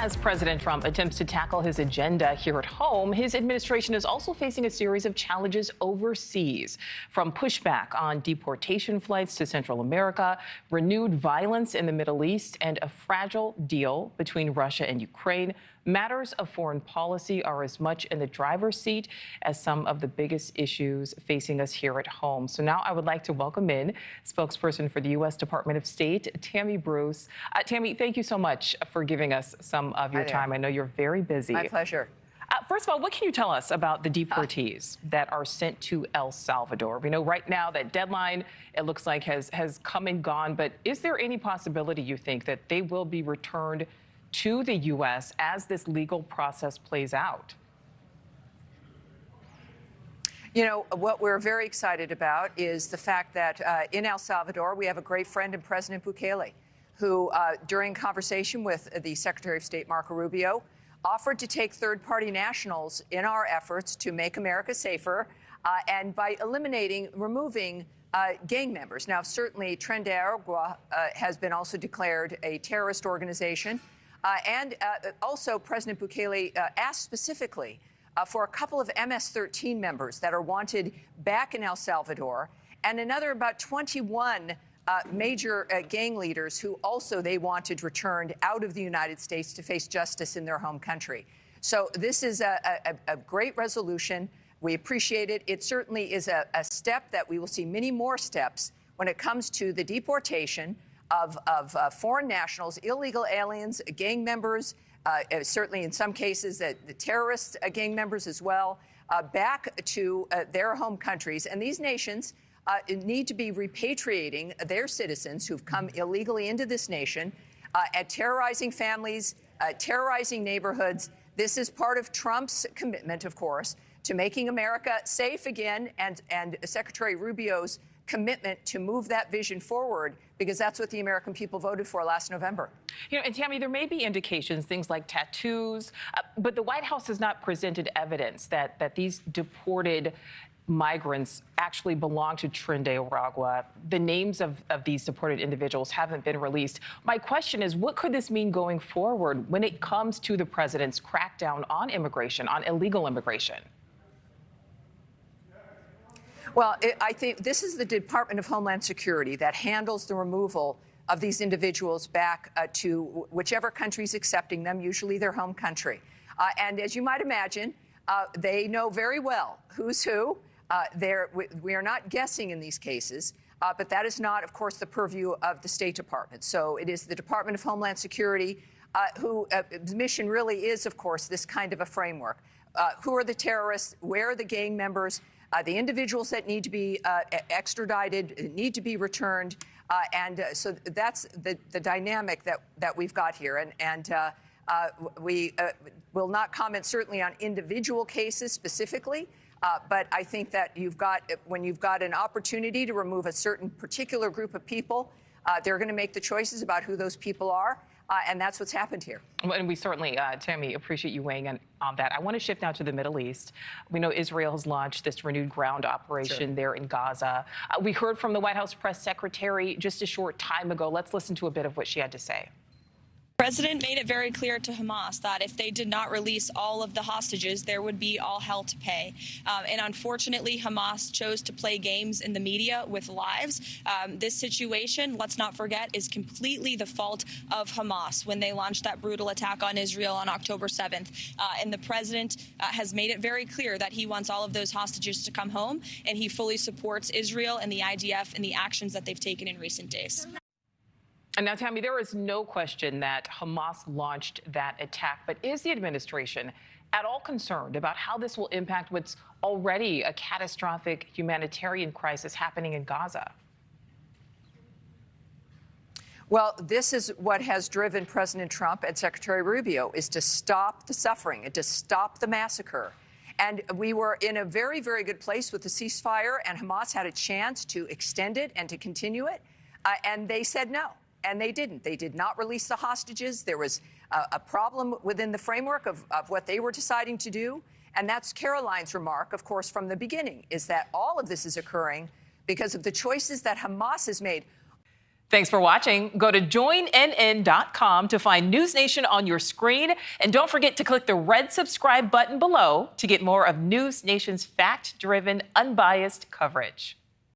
As President Trump attempts to tackle his agenda here at home, his administration is also facing a series of challenges overseas, from pushback on deportation flights to Central America, renewed violence in the Middle East, and a fragile deal between Russia and Ukraine. Matters of foreign policy are as much in the driver's seat as some of the biggest issues facing us here at home. So now I would like to welcome in spokesperson for the U.S. Department of State, Tammy Bruce. Tammy, thank you so much for giving us some of your time. I know you're very busy. My pleasure. First of all, what can you tell us about the deportees that are sent to El Salvador? We know right now that deadline, it looks like, has come and gone. But is there any possibility, you think, that they will be returned to the U.S. as this legal process plays out? You know, what we're very excited about is the fact that in El Salvador, we have a great friend in President Bukele, who, during conversation with the Secretary of State, Marco Rubio, offered to take third-party nationals in our efforts to make America safer and by removing gang members. Now, certainly, Tren de Aragua has been also declared a terrorist organization. And also, President Bukele asked specifically for a couple of MS-13 members that are wanted back in El Salvador, and another about 21 major gang leaders who also they wanted returned out of the United States to face justice in their home country. So this is a great resolution. We appreciate it. It certainly is a step that we will see many more steps when it comes to the deportation of foreign nationals, illegal aliens, gang members, certainly in some cases the terrorist gang members as well, back to their home countries. And these nations need to be repatriating their citizens who've come illegally into this nation, terrorizing families, terrorizing neighborhoods. This is part of Trump's commitment, of course, to making America safe again, and Secretary Rubio's commitment to move that vision forward, because that's what the American people voted for last November. You know, and Tammy, there may be indications, things like tattoos, but the White House has not presented evidence that these deported migrants actually belong to Tren de Aragua. The names of these deported individuals haven't been released. My question is, what could this mean going forward when it comes to the president's crackdown on immigration, on illegal immigration? Well, I think this is the Department of Homeland Security that handles the removal of these individuals back to whichever country's accepting them, usually their home country. And as you might imagine, they know very well who's who. We are not guessing in these cases, but that is not, of course, the purview of the State Department. So it is the Department of Homeland Security whose mission really is, of course, this kind of a framework. Who are the terrorists? Where are the gang members? The individuals that need to be extradited need to be returned. So that's the dynamic that we've got here. And we will not comment certainly on individual cases specifically. But I think that when you've got an opportunity to remove a certain particular group of people, they're going to make the choices about who those people are. And that's what's happened here. And we certainly, Tammy, appreciate you weighing in on that. I want to shift now to the Middle East. We know Israel has launched this renewed ground operation there in Gaza. We heard from the White House press secretary just a short time ago. Let's listen to a bit of what she had to say. The president made it very clear to Hamas that if they did not release all of the hostages, there would be all hell to pay. And unfortunately, Hamas chose to play games in the media with lives. This situation, let's not forget, is completely the fault of Hamas when they launched that brutal attack on Israel on October 7th. And the president has made it very clear that he wants all of those hostages to come home, and he fully supports Israel and the IDF and the actions that they've taken in recent days. And now, Tammy, there is no question that Hamas launched that attack. But is the administration at all concerned about how this will impact what's already a catastrophic humanitarian crisis happening in Gaza? Well, this is what has driven President Trump and Secretary Rubio, is to stop the suffering and to stop the massacre. And we were in a very, very good place with the ceasefire, and Hamas had a chance to extend it and to continue it. And they said no. And they didn't. They did not release the hostages. There was a problem within the framework of what they were deciding to do. And that's Caroline's remark, of course, from the beginning, is that all of this is occurring because of the choices that Hamas has made. Thanks for watching. Go to joinnn.com to find NewsNation on your screen. And don't forget to click the red subscribe button below to get more of NewsNation's fact-driven, unbiased coverage.